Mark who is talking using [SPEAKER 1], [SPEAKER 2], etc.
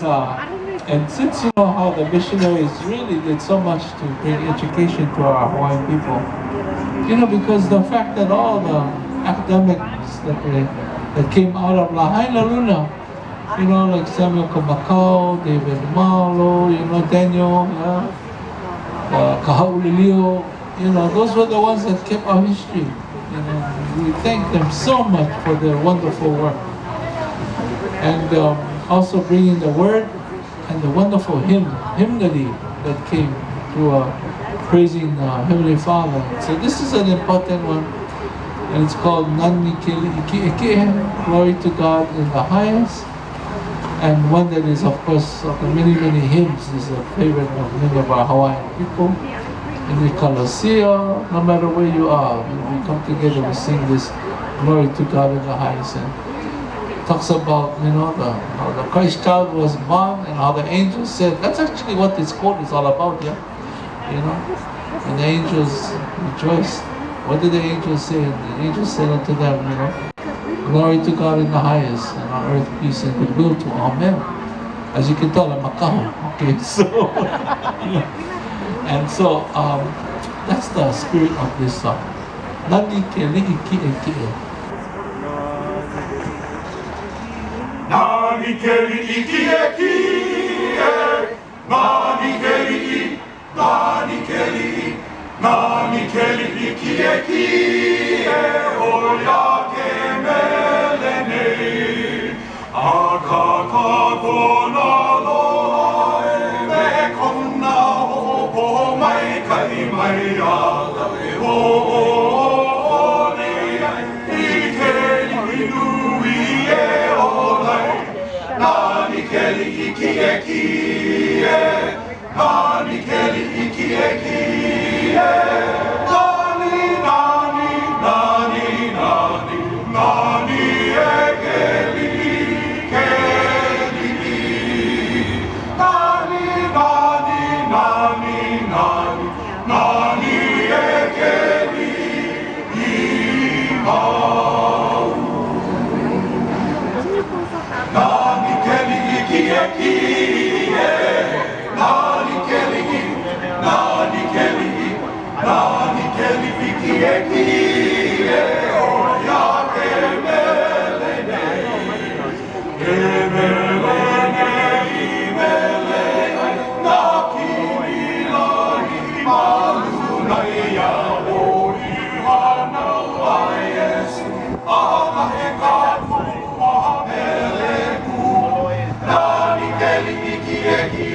[SPEAKER 1] and since you know how the missionaries really did so much to bring education to our Hawaiian people, you know, because the fact that all the academics that came out of Lahaina Luna, you know, like Samuel Kamakau, David Malo, you know, Daniel, Kahaulilio, you know, those were the ones that kept our history. You know, we thank them so much for their wonderful work. And also bringing the word and the wonderful hymnody that came through praising Heavenly Father. So this is an important one, and it's called Nani, Kiekie, glory to God in the highest. And one that is, of course, of the many hymns, is a favorite of many of our Hawaiian people. In the Colosseum, no matter where you are, when we come together, we sing this glory to God in the highest. And it talks about, you know, how the Christ child was born and how the angels said, that's actually what this quote is all about, yeah? You know, and the angels rejoiced. What did the angels say? The angels said unto them, you know, glory to God in the highest, and on earth peace and goodwill to all men. As you can tell, I'm Makaho. Okay, so and so that's the spirit of this song. Nani ke li'i ki e ki e.
[SPEAKER 2] Nani ke li'i ki e ki e. Nani ke li'i, nani ke li'i, nani ke li'i ki e ki e. O ya ke mele nei. A ka kona loa e me kona hopo mai kai mai ala e o nei I ke li'i nui e o lai. Nani ke li'i ki e ki e. Nani ke li'i ki e ki e. Nani, nani, nani, nani, nani e ke li'i, ke li'i. Nani, nani, nani, nani, nani e ke li'i mau. Nani ke li'i ki e ki e. Nani ke li'i, nani ke li'i, nani ke li'i ki e ki e. O ya ke mele nei. Ke mele nei, mele nei. Na kimi lahi malu nei a o I hana a Yesu. Ala e ka pua mele ku. Nani ke li'i ki e ki